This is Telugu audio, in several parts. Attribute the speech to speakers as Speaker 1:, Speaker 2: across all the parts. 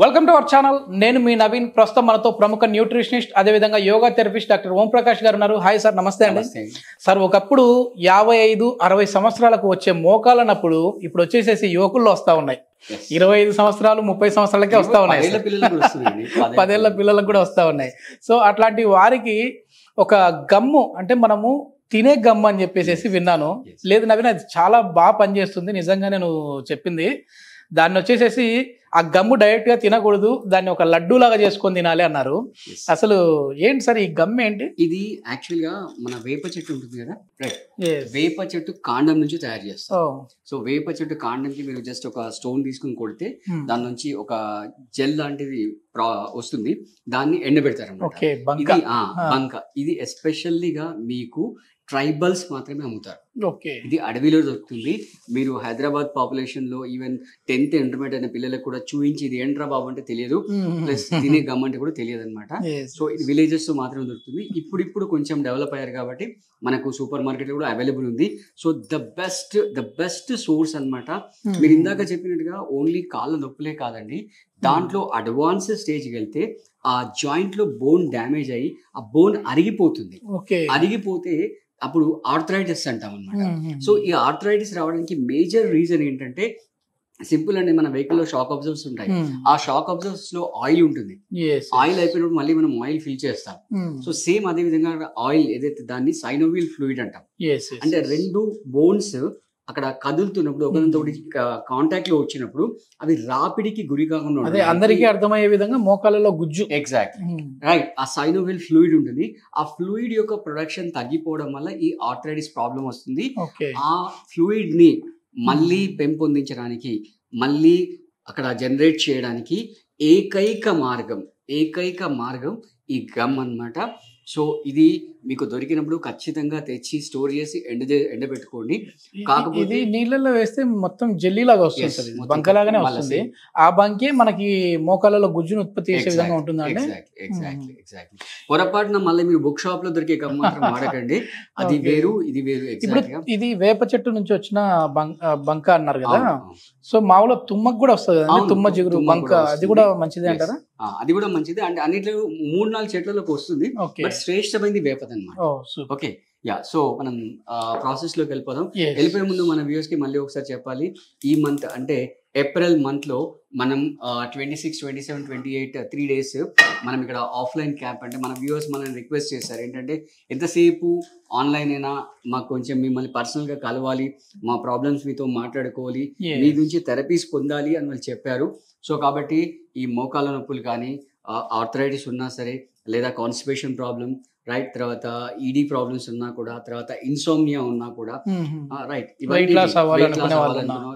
Speaker 1: Welcome to our channel. నేను మీ నవీన్. ప్రస్తుతం మనతో ప్రముఖ న్యూట్రిషనిస్ట్ అదేవిధంగా యోగా థెరపిస్ట్ డాక్టర్ ఓం ప్రకాష్ గారు ఉన్నారు. Hi sir. నమస్తే అండి. సార్, ఒకప్పుడు 55-60 సంవత్సరాలకు వచ్చే మోకాల నొప్పులు ఇప్పుడు వచ్చేసేసి యువకుల్లో వస్తూ ఉన్నాయి. 25 సంవత్సరాలు 30 సంవత్సరాలకే వస్తూ ఉన్నాయి. 10 ఏళ్ల పిల్లలకు కూడా వస్తూ ఉన్నాయి. సో అట్లాంటి వారికి ఒక గమ్ము, అంటే మనము తినే గమ్ము అని చెప్పేసి విన్నాను. లేదు నవీన్, అది చాలా బాగా పనిచేస్తుంది, నిజంగా నేను చెప్పింది. దాన్ని వచ్చేసేసి ఆ గమ్ము డైరెక్ట్ గా తినకూడదు, దాన్ని ఒక లడ్డూ లాగా చేసుకొని తినాలి అన్నారు. అసలు ఏంటి సార్ ఈ గమ్ ఏంటి?
Speaker 2: ఇది యాక్చువల్ గా మన వేప చెట్టు ఉంటుంది కదా, వేప చెట్టు కాండం నుంచి తయారు చేస్తాం. సో వేప చెట్టు కాండంకి మీరు జస్ట్ ఒక స్టోన్ తీసుకుని కొడితే దాని నుంచి ఒక జెల్ లాంటిది వస్తుంది. దాన్ని ఎండబెడతారు. బంక. ఇది ఎస్పెషల్లీగా మీకు ట్రైబల్స్ మాత్రమే అమ్ముతారు. ఇది అడవిలో దొరుకుతుంది. మీరు హైదరాబాద్ పాపులేషన్ లో ఈవెన్ 10th ఇంటర్మీడియట్ అయిన పిల్లలకు కూడా చూయించి ఇది ఏంట్రా బాబు అంటే తెలియదు, ప్లస్ తినే గమ్ అంటే కూడా తెలియదు అనమాట. సో ఇది విలేజెస్ లో మాత్రమే దొరుకుతుంది. ఇప్పుడు కొంచెం డెవలప్ అయ్యారు కాబట్టి మనకు సూపర్ మార్కెట్ కూడా అవైలబుల్ ఉంది. సో ద బెస్ట్ సోర్స్ అనమాట. మీరు ఇందాక చెప్పినట్టుగా ఓన్లీ కాళ్ళ నొప్పులే కాదండి, దాంట్లో అడ్వాన్స్ స్టేజ్కి వెళ్తే ఆ జాయింట్ లో బోన్ డ్యామేజ్ అయ్యి ఆ బోన్ అరిగిపోతుంది. అరిగిపోతే అప్పుడు ఆర్థరైటిస్ అంటాం అనమాట. సో ఈ ఆర్థరైటిస్ రావడానికి మేజర్ రీజన్ ఏంటంటే సింపుల్ అండి. మన వెహికల్ లో షాక్ అబ్జర్వర్స్ ఉంటాయి. ఆ షాక్ అబ్జర్వర్స్ లో ఆయిల్ ఉంటుంది. ఆయిల్ అయిపోయినప్పుడు మళ్ళీ మనం ఆయిల్ ఫిల్ చేస్తాం. సో సేమ్ అదే విధంగా ఆయిల్ ఏదైతే దాన్ని సైనోవియల్ ఫ్లూయిడ్ అంటాం. అంటే రెండు బోన్స్ అక్కడ కదులుతున్నప్పుడు ఒకరితో కాంటాక్ట్ లో వచ్చినప్పుడు అవి రాపిడికి గురి కాకుండా
Speaker 1: అందరికీ అర్థమయ్యే విధంగా మోకాలలో గుజ్జు.
Speaker 2: Exact right. ఆ సైనోవియల్ ఫ్లూయిడ్ ఉంటుంది. ఆ ఫ్లూయిడ్ యొక్క ప్రొడక్షన్ తగ్గిపోవడం వల్ల ఈ ఆర్థరైటిస్ ప్రాబ్లం వస్తుంది. ఆ ఫ్లూయిడ్ ని మళ్ళీ పెంపొందించడానికి, మళ్ళీ అక్కడ జనరేట్ చేయడానికి ఏకైక మార్గం ఈ గమ్ అన్నమాట. సో ఇది మీకు దొరికినప్పుడు ఖచ్చితంగా తెచ్చి స్టోర్ చేసి ఎండబెట్టుకోండి.
Speaker 1: కాకపోతే నీళ్ళల్లో వేస్తే మొత్తం జెల్లీ లాగా వస్తుంది, బంకలాగానే వస్తుంది. ఆ బంకే మనకి మోకాలలో గుజ్జును ఉత్పత్తి చేసే విధంగా ఉంటుందండి.
Speaker 2: ఎగ్జాక్ట్లీ. పొరపాటున మళ్ళీ మీరు బుక్ షాప్ లో దొరికే గమ్ మాత్రం వాడకండి. అది వేరు, ఇది వేరు.
Speaker 1: ఇప్పుడు ఇది వేప చెట్టు నుంచి వచ్చిన బంక అన్నారు కదా. సో మామూలు తుమ్మకు కూడా వస్తుంది కదా, తుమ్మ జిగురు బంక, అది కూడా మంచిదే అంటారా?
Speaker 2: అది కూడా మంచిది. అంటే అన్నిట్లో 3-4 చెట్లలోకి వస్తుంది. బట్ శ్రేష్టమైనది వేపదన్నమాట. Okay, yeah. సో మనం ప్రాసెస్ లోకి వెళ్ళిపోదాం. వెళ్ళిపోయే ముందు మన వ్యూవర్స్ కి మళ్ళీ ఒకసారి చెప్పాలి, ఈ మంత్ అంటే ఏప్రిల్ మంత్ లో మనం 26, 27, 28 3 days మనం ఇక్కడ ఆఫ్లైన్ క్యాంప్, అంటే మన వ్యూవర్స్ మనల్ని రిక్వెస్ట్ చేశారు ఏంటంటే ఎంతసేపు ఆన్లైన్ అయినా మాకు కొంచెం మిమ్మల్ని పర్సనల్ గా కలవాలి, మా ప్రాబ్లమ్స్ మీతో మాట్లాడుకోవాలి, మీ నుంచి థెరపీస్ పొందాలి అని వాళ్ళు చెప్పారు. సో కాబట్టి ఈ మోకాళ్ళ నొప్పులు కానీ, ఆర్థరైటిస్ ఉన్నా సరే, లేదా కాన్స్టిపేషన్ ప్రాబ్లం, రైట్, తర్వాత ఈడీ ప్రాబ్లమ్స్ ఉన్నా కూడా, తర్వాత ఇన్సోమ్నియా ఉన్నా కూడా, రైట్,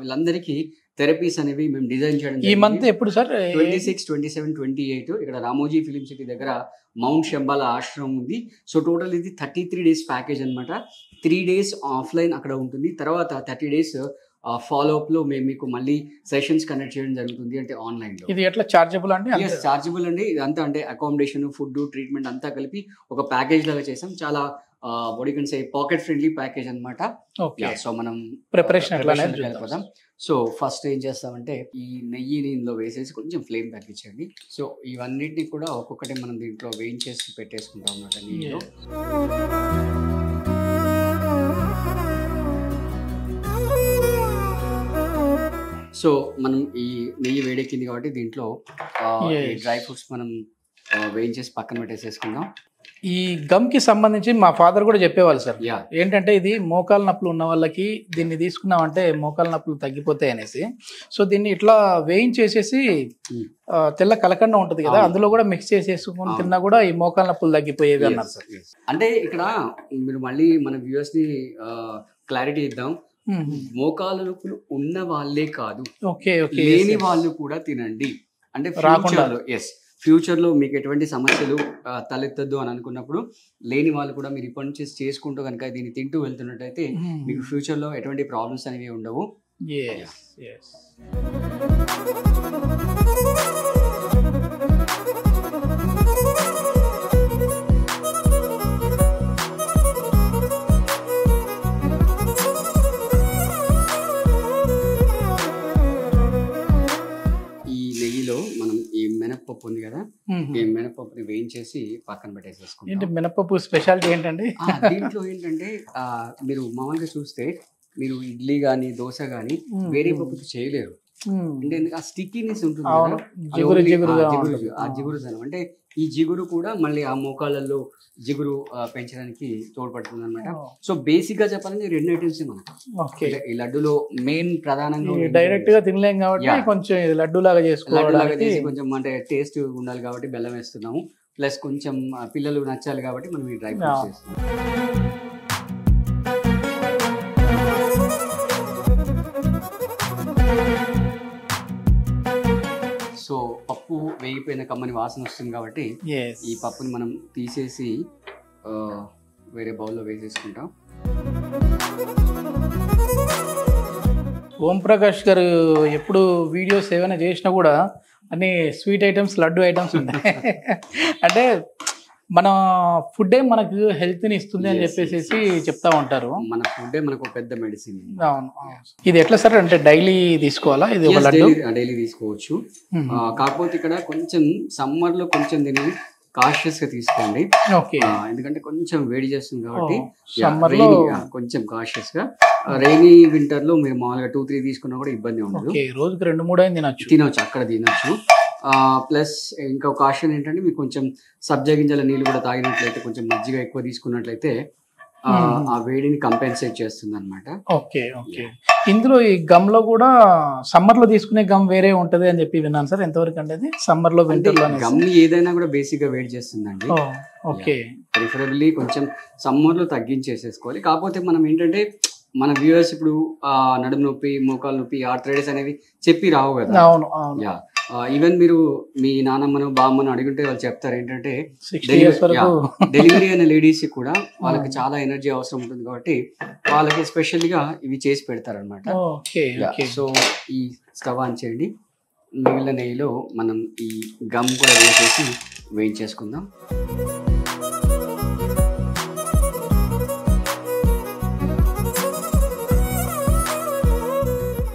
Speaker 2: వీళ్ళందరికీ థెరపీస్ అనేవి మేము డిజైన్ చేయడం.
Speaker 1: ఈ మంత్ ఎప్పుడు సార్?
Speaker 2: 26, 27, 28 ఇక్కడ రామోజీ ఫిలిం సిటీ దగ్గర మౌంట్ శంబాల ఆశ్రమం ఉంది. సో టోటల్ ఇది 33 days ప్యాకేజ్ అనమాట. 3 days ఆఫ్లైన్ అక్కడ ఉంటుంది. తర్వాత 30 days ఫాలో అప్ లో మేము మీకు మళ్ళీ సెషన్స్ కండక్ట్ చేయడం జరుగుతుంది, అంటే ఆన్లైన్ లో.
Speaker 1: ఇది ఎట్లా చార్జబుల్ అండి?
Speaker 2: చార్జబుల్ అండి. ఇదంతా అంటే అకామిడేషన్, ఫుడ్, ట్రీట్మెంట్ అంతా కలిపి ఒక ప్యాకేజ్ లాగా చేసాం. చాలా పాకెట్ ఫ్రెండ్లీ ప్యాకేజ్ అనమాట. సో మనం ప్రిపరేషన్ వెళ్ళిపోదాం. సో ఫస్ట్ ఏం చేస్తామంటే ఈ నెయ్యిని ఇందులో వేసేసి కొంచెం ఫ్లేమ్ తగ్గించండి. సో ఇవన్నిటిని కూడా ఒక్కొక్కటి మనం దీంట్లో వేయించేసి పెట్టేసుకుంటాం అన్నమాట నెయ్యిలో. సో మనం ఈ నెయ్యి వేడెక్కింది కాబట్టి దీంట్లో డ్రై ఫ్రూట్స్ మనం వేయించేసి పక్కన పెట్టేసేసుకుందాం.
Speaker 1: ఈ గమ్ కి సంబంధించి మా ఫాదర్ కూడా చెప్పేవాళ్ళు సార్, ఏంటంటే ఇది మోకాల నొప్పులు ఉన్న వాళ్ళకి దీన్ని తీసుకున్నామంటే మోకాల నొప్పులు తగ్గిపోతాయి అనేసి. సో దీన్ని ఇట్లా వేయించేసేసి తెల్ల కలకండ ఉంటుంది కదా, అందులో కూడా మిక్స్ చేసేసుకుని తిన్నా కూడా ఈ మోకాల నొప్పులు తగ్గిపోయేవి అన్నారు సార్.
Speaker 2: అంటే ఇక్కడ మీరు మళ్ళీ మన వ్యూవర్స్ ని క్లారిటీ ఇద్దాం. మోకాల నొప్పులు ఉన్న వాళ్ళే కాదు, లేని వాళ్ళు కూడా తినండి. అంటే ఫ్యూచర్ లో మీకు ఎటువంటి సమస్యలు తలెత్తద్దు అని అనుకున్నప్పుడు లేని వాళ్ళు కూడా మీరు ఇప్పటి నుంచి చేసుకుంటూ కనుక దీన్ని తింటూ వెళ్తున్నట్టయితే మీకు ఫ్యూచర్ లో ఎటువంటి ప్రాబ్లమ్స్ అనేవి ఉండవు. ఈ మినపప్పుని వేయించేసి పక్కన పెట్టేసేసుకుంటాం.
Speaker 1: ఏంటి మినపప్పు స్పెషాలిటీ ఏంటండి?
Speaker 2: దీంట్లో ఏంటంటే మీరు మామూలుగా చూస్తే మీరు ఇడ్లీ గానీ దోశ గానీ వేరే పప్పుతో చేయలేరు. అంటే ఆ స్టిక్కీనెస్ ఉంటుంది కదా, ఆ జిగురుదనం. అంటే ఈ జిగురు కూడా మళ్ళీ ఆ మోకాళ్ళల్లో జిగురు పెంచడానికి తోడ్పడుతుంది అనమాట. సో బేసిక్ గా చెప్పాలంటే 2 ఐటమ్స్ మనకి ఈ లడ్డులో మెయిన్ ప్రధానంగా.
Speaker 1: డైరెక్ట్ గా తినలేం కాబట్టి కొంచెం లడ్డు లాగా చేసుకోవాలి,
Speaker 2: కొంచెం అంటే టేస్ట్ ఉండాలి కాబట్టి బెల్లం వేస్తున్నాము. ప్లస్ కొంచెం పిల్లలు నచ్చాలి కాబట్టి మనం ఈ డ్రై ఫ్రూట్స్ వేస్తున్నాం. సో పప్పు వేగిపోయిన కమ్మని వాసన వస్తుంది కాబట్టి ఈ పప్పుని మనం తీసేసి వేరే బౌల్లో వేసేసుకుంటాం.
Speaker 1: ఓం ప్రకాష్ గారు ఎప్పుడు వీడియోస్ ఏమైనా చేసినా కూడా అన్ని స్వీట్ ఐటమ్స్, లడ్డు ఐటమ్స్ ఉంటాయి. అంటే మన ఫుడ్డే మనకు హెల్త్ ని ఇస్తుంది అని చెప్పేసి చెప్తా ఉంటారు.
Speaker 2: మన ఫుడ్డే మనకు పెద్ద మెడిసిన్.
Speaker 1: అవును. ఇది ఎట్లా సార్, అంటే డైలీ తీసుకోవాలా? ఇది ఒక లడ్డు
Speaker 2: డైలీ తీసుకోవచ్చు. కాకపోతే ఇక్కడ కొంచెం సమ్మర్ లో కొంచెం దీన్ని కాషియస్ గా తీసుకోండి. ఎందుకంటే కొంచెం వేడి చేస్తుంది కాబట్టి
Speaker 1: సమ్మర్ లో
Speaker 2: కొంచెం కాషియస్ గా. రైనీ వింటర్ లో మీరు మామూలుగా 2-3 తీసుకున్నా కూడా ఇబ్బంది ఉండదు.
Speaker 1: రోజుకి 2-3
Speaker 2: తినొచ్చు, అక్కడ తినొచ్చు. ప్లస్ ఇంకా కాషన్ ఏంటంటే మీకు కొంచెం సబ్జా గింజల నీళ్ళు కూడా తాగినట్లయితే, కొంచెం మజ్జిగ ఎక్కువ తీసుకున్నట్లయితే ఆ వేడిని కంపెన్సేట్ చేస్తుంది అనమాట.
Speaker 1: ఓకే. ఇందులో ఈ గమ్ లో కూడా సమ్మర్ లో తీసుకునే గమ్ వేరే ఉంటది అని చెప్పి విన్నాను సార్. ఎంతవరకు అంటే అది సమ్మర్ లో వింటర్ లో
Speaker 2: గమ్ ఏదైనా కూడా బేసిక్ గా వేడి చేస్తుందండి.
Speaker 1: ఓకే.
Speaker 2: ప్రిఫరబుల్లీ కొంచెం సమ్మర్ లో తగ్గించేసేసుకోవాలి. కాకపోతే మనం ఏంటంటే మన వ్యూవర్స్ ఇప్పుడు నడుము నొప్పి, మోకాలు నొప్పి, ఆర్థరైటిస్ అనేవి చెప్పి రావు కదా.
Speaker 1: అవును.
Speaker 2: ఈవెన్ మీరు మీ నాన్నమ్మను బామ్మను అడిగితే వాళ్ళు చెప్తారు ఏంటంటే డెలివరీ అయిన లేడీస్ కూడా వాళ్ళకి చాలా ఎనర్జీ అవసరం ఉంటుంది కాబట్టి వాళ్ళకి స్పెషల్ గా ఇవి చేసి పెడతారు అనమాట. సో ఈ స్టవ్ ఆన్ చేయండి. మిగిలిన నెయ్యిలో మనం ఈ గమ్ కూడా వేసేసి వేయించేసుకుందాం.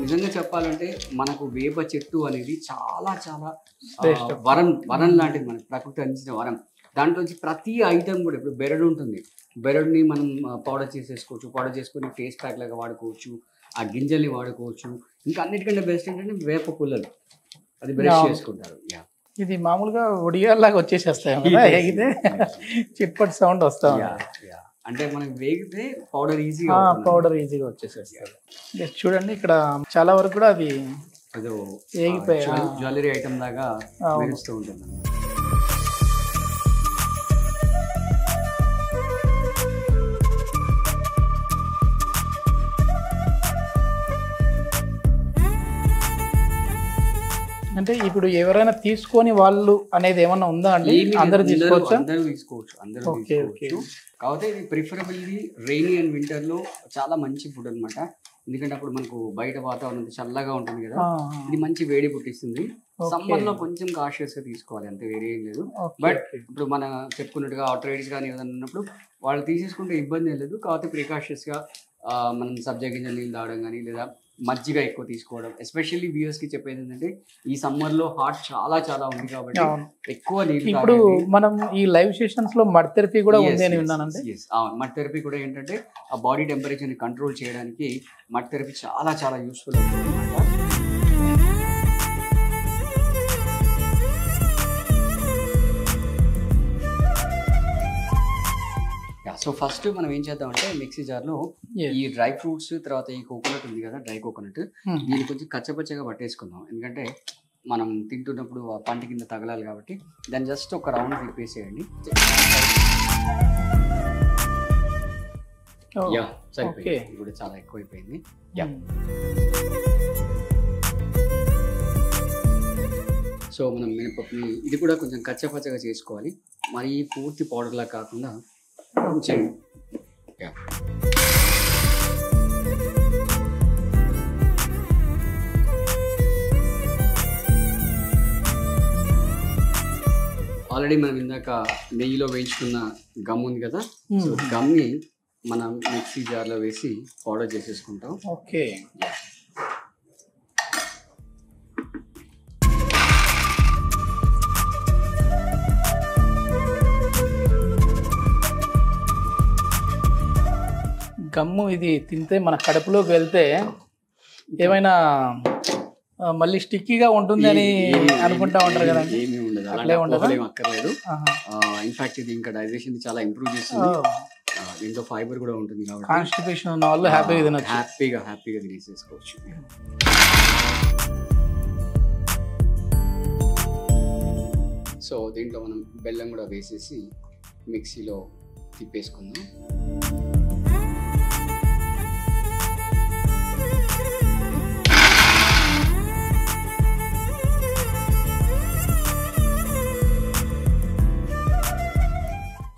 Speaker 2: నిజంగా చెప్పాలంటే మనకు వేప చెట్టు అనేది చాలా చాలా వరం లాంటిది, మనకు ప్రకృతి అందించిన వరం. దాంట్లోంచి ప్రతి ఐటమ్ కూడా, ఇప్పుడు బెరడు ఉంటుంది, బెరడుని మనం పౌడర్ చేసేసుకోవచ్చు, పౌడర్ చేసుకుని ఫేస్ ప్యాక్ లాగా వాడుకోవచ్చు, ఆ గింజల్ని వాడుకోవచ్చు. ఇంకా అన్నిటికంటే బెస్ట్ ఏంటంటే వేప పుల్లలు, అది బ్రష్ చేసుకుంటారు.
Speaker 1: ఇది మామూలుగా ఒడియాల్లాగా వచ్చేసేస్తాయి, చిట్పట్ సౌండ్ వస్తా.
Speaker 2: అంటే మనకి వేగితే పౌడర్ ఈజీగా వచ్చేసేస్తారు.
Speaker 1: చూడండి ఇక్కడ చాలా వరకు కూడా అది
Speaker 2: జ్యువెలరీ ఐటమ్ లాగా మెరుస్తూ ఉంటుంది.
Speaker 1: అంటే ఇప్పుడు ఎవరైనా తీసుకొని వాళ్ళు అనేది ఏమన్నా ఉందా అండి? అందరూ తీసుకోవచ్చు.
Speaker 2: కాకపోతే ఇది ప్రిఫరబుల్లీ రైనీ అండ్ వింటర్ లో చాలా మంచి ఫుడ్ అనమాట. ఎందుకంటే అప్పుడు మనకు బయట వాతావరణం చల్లగా ఉంటుంది కదా, ఇది మంచి వేడి పుట్టిస్తుంది. సమ్మర్ లో కొంచెం కాషియస్ గా తీసుకోవాలి, అంతే, వేరే ఏం లేదు. బట్ ఇప్పుడు మనం చెప్పుకున్నట్టుగా ఆర్థరైటిస్ కానీ ఏదైనా ఉన్నప్పుడు వాళ్ళు తీసేసుకుంటే ఇబ్బంది ఏం లేదు. కాకపోతే ప్రికాషియస్ గా మనం సబ్జా గింజల నీళ్ళు తాగడం కానీ లేదా మజ్జిగ ఎక్కువ తీసుకోవడం. ఎస్పెషల్లీ వ్యూయర్స్ కి చెప్పేది ఏంటంటే ఈ సమ్మర్ లో హాట్ చాలా చాలా ఉంది కాబట్టి ఎక్కువ నీళ్ళు.
Speaker 1: ఇప్పుడు మనం ఈ లైవ్ సెషన్స్ లో మడ్ థెరపీ కూడా ఉంది అని విన్నానండి.
Speaker 2: మడ్ థెరపీ కూడా ఏంటంటే ఆ బాడీ టెంపరేచర్ ని కంట్రోల్ చేయడానికి మడ్ థెరపీ చాలా చాలా యూస్ఫుల్ అవుతుంది అన్నమాట. సో ఫస్ట్ మనం ఏం చేద్దామంటే మిక్సీ జార్ లో ఈ డ్రై ఫ్రూట్స్, తర్వాత ఈ కోకోనట్ ఉంది కదా, డ్రై కోకోనట్, దీన్ని కొంచెం కచ్చపచ్చగా పట్టేసుకుందాం. ఎందుకంటే మనం తింటున్నప్పుడు పంట కింద తగలాలి కాబట్టి దాన్ని జస్ట్ ఒక రౌండ్ తిప్పేసేయండి. సరిపోయింది, ఇప్పుడు చాలా ఎక్కువైపోయింది. సో మనం మినపప్పుని ఇది కూడా కొంచెం కచ్చపచ్చగా చేసుకోవాలి, మరి పూర్తి పౌడర్ లా కాకుండా కొంచెం. ఆల్రెడీ మనం ఇందాక నెయ్యిలో వేయించుకున్న గమ్ ఉంది కదా, సో గమ్ని మనం మిక్సీ జార్లో వేసి పౌడర్ చేసేసుకుంటాం.
Speaker 1: ఓకే. గమ్ము ఇది తింటే మన కడుపులోకి వెళ్తే ఏమైనా మళ్ళీ స్టిక్కీగా ఉంటుంది అని అనుకుంటా ఉంటారు కదా.
Speaker 2: ఏమీ ఉండదు,
Speaker 1: అట్లే ఉండదు,
Speaker 2: అక్కర్లేదు. ఇన్ఫాక్ట్ ఇది ఇంకా డైజెషన్ చాలా ఇంప్రూవ్ చేస్తుంది. దీంట్లో ఫైబర్ కూడా ఉంటుంది కాబట్టి
Speaker 1: కాన్స్టిపేషన్ ఉన్న వాళ్ళు హ్యాపీగా తినొచ్చు,
Speaker 2: హ్యాపీగా తినేసేసుకోవచ్చు. సో దీంట్లో మనం బెల్లం కూడా వేసేసి మిక్సీలో తిప్పేసుకుందాం.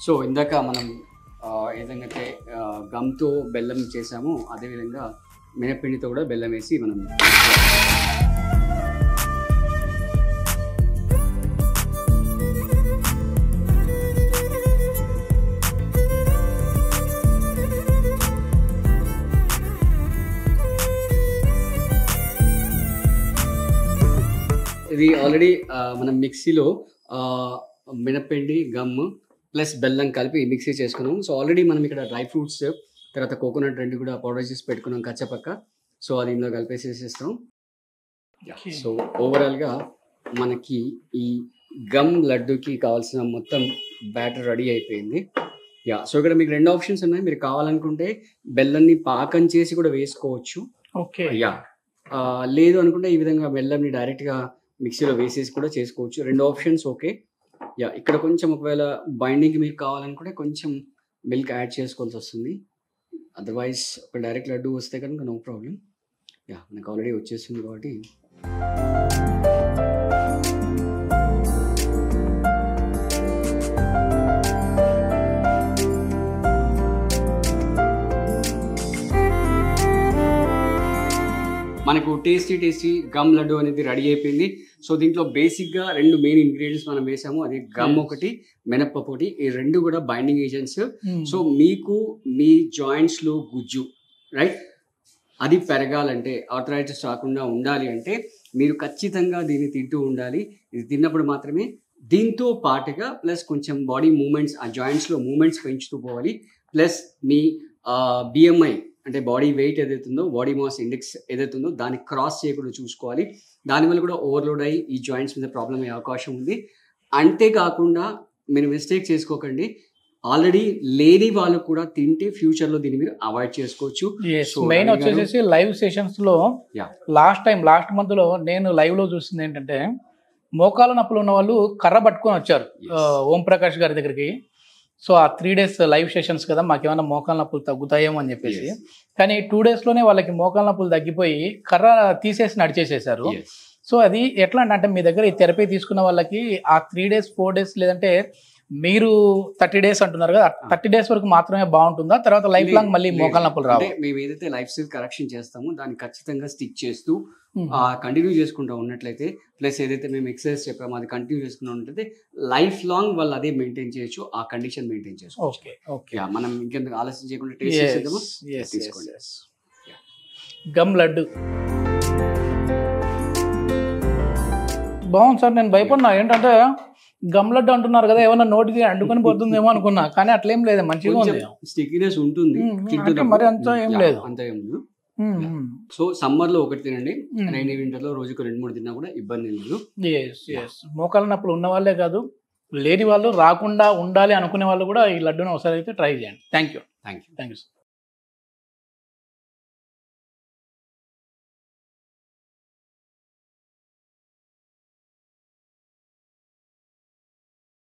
Speaker 2: సో ఇందాక మనం ఏదైతే గమ్తో బెల్లం చేసామో అదేవిధంగా మినప్పిండితో కూడా బెల్లం వేసి మనం ఇది ఆల్రెడీ మనం మిక్సీలో మినప్పిండి గమ్ ప్లస్ బెల్లం కలిపి మిక్సీ చేసుకున్నాం. సో ఆల్రెడీ మనం ఇక్కడ డ్రై ఫ్రూట్స్ తర్వాత కోకోనట్ రెండు కూడా పౌడర్ చేసి పెట్టుకున్నాం కచ్చపక్క. సో అది ఇందులో కలిపేసేసేస్తాం. సో ఓవరాల్గా మనకి ఈ గమ్ లడ్డూకి కావాల్సిన మొత్తం బ్యాటర్ రెడీ అయిపోయింది. సో ఇక్కడ మీకు రెండు ఆప్షన్స్ ఉన్నాయి. మీరు కావాలనుకుంటే బెల్లంని పాకం చేసి కూడా వేసుకోవచ్చు.
Speaker 1: ఓకే.
Speaker 2: లేదు అనుకుంటే ఈ విధంగా బెల్లంని డైరెక్ట్గా మిక్సీలో వేసేసి కూడా చేసుకోవచ్చు. రెండు ఆప్షన్స్ ఓకే. ఇక్కడ కొంచెం ఒకవేళ బైండింగ్ మీకు కావాలనుకుంటే కొంచెం మిల్క్ యాడ్ చేసుకోవాల్సి వస్తుంది. అదర్వైజ్ ఒక డైరెక్ట్ లడ్డు వస్తే కనుక నో ప్రాబ్లం. మనకు ఆల్రెడీ వచ్చేస్తుంది కాబట్టి మనకు టేస్టీ గమ్ లడ్డు అనేది రెడీ అయిపోయింది. సో దీంట్లో బేసిక్గా రెండు మెయిన్ ఇంగ్రీడియంట్స్ మనం వేసాము. అది గమ్ ఒకటి, మినప్పప్పు ఒకటి. ఈ రెండు కూడా బైండింగ్ ఏజెంట్స్. సో మీకు మీ జాయింట్స్లో గుజ్జు రైట్ అది పెరగాలంటే, ఆర్థరైటిస్ రాకుండా ఉండాలి అంటే మీరు ఖచ్చితంగా దీన్ని తింటూ ఉండాలి. ఇది తిన్నప్పుడు మాత్రమే దీంతో పాటుగా ప్లస్ కొంచెం బాడీ మూమెంట్స్, ఆ జాయింట్స్లో మూమెంట్స్ పెంచుతూ పోవాలి. ప్లస్ మీ బిఎంఐ అంటే బాడీ వెయిట్ ఏదైతుందో, బాడీ మాస్ ఇండెక్స్ ఏదైతుందో దాన్ని క్రాస్ చేయకుండా చూసుకోవాలి. దానివల్ల కూడా ఓవర్లోడ్ అయ్యి ఈ జాయింట్స్ మీద ప్రాబ్లం అయ్యే అవకాశం ఉంది. అంతేకాకుండా మీరు మిస్టేక్ చేసుకోకండి, ఆల్రెడీ లేని వాళ్ళు కూడా తింటే ఫ్యూచర్లో దీన్ని మీరు అవాయిడ్ చేసుకోవచ్చు.
Speaker 1: మెయిన్ వచ్చేసి లైవ్ సెషన్స్ లో లాస్ట్ మంత్ లో నేను లైవ్ లో చూసింది ఏంటంటే, మోకాల నొప్పులు ఉన్న వాళ్ళు కర్ర పట్టుకొని వచ్చారు ఓం ప్రకాష్ గారి దగ్గరికి. సో ఆ 3 days లైవ్ సెషన్స్ కదా, మాకేమైనా మోకాల నొప్పులు తగ్గుతాయేమో అని చెప్పేసి. కానీ 2 days లోనే వాళ్ళకి మోకాల నొప్పులు తగ్గిపోయి కర్ర తీసేసి నడిచేసేసారు. సో అది ఎట్లా అంటే మీ దగ్గర ఈ థెరపీ తీసుకున్న వాళ్ళకి ఆ 3 days 4 days లేదంటే మీరు 30 days అంటున్నారు కదా, 30 days వరకు మాత్రమే బాగుంటుందా, తర్వాత లైఫ్ లాంగ్ మళ్ళీ మోకాల నొప్పులు రావు?
Speaker 2: మేము ఏదైతే లైఫ్ స్టైల్ కరెక్షన్ చేస్తామో దాన్ని ఖచ్చితంగా స్టిక్ చేస్తూ కంటిన్యూ చేసుకుంటూ ఉన్నట్లయితే, ప్లస్ ఏదైతే మేము ఎక్సర్సైజ్ చెప్పామో అది కంటిన్యూ చేసుకుంటూ ఉన్నట్లయితే లైఫ్ లాంగ్ వాళ్ళు అదే మెయింటైన్ చేయొచ్చు, ఆ కండిషన్ మెయింటైన్ చేసుకోవచ్చు. మనం ఇంకెందుకు ఆలస్యం చేయకుండా టేస్ట్ చేసేద్దామా? తీసుకోండి.
Speaker 1: గమ్ లడ్డు బాగుంది సార్. నేను భయపడినా ఏంటంటే గమ్ లడ్డు అంటున్నారు కదా, ఏమన్నా నోటికి అండుకొని పోతుందేమో అనుకున్నా, కానీ అట్లేం లేదు, మంచిగా ఉంది.
Speaker 2: స్టిక్కీనెస్ ఉంటుంది,
Speaker 1: మరి అంతా ఏం లేదు.
Speaker 2: అంత ఏం లేదు. సో సమ్మర్ లో ఒకటి తినండి, రైనీ వింటర్ లో రోజుకు 2-3 తిన్నా కూడా ఇబ్బంది లేదు.
Speaker 1: మోకాల నొప్పులు ఉన్న వాళ్ళే కాదు, లేని వాళ్ళు, రాకుండా ఉండాలి అనుకునే వాళ్ళు కూడా ఈ లడ్డూని ఒకసారి అయితే ట్రై చేయండి. Thank you.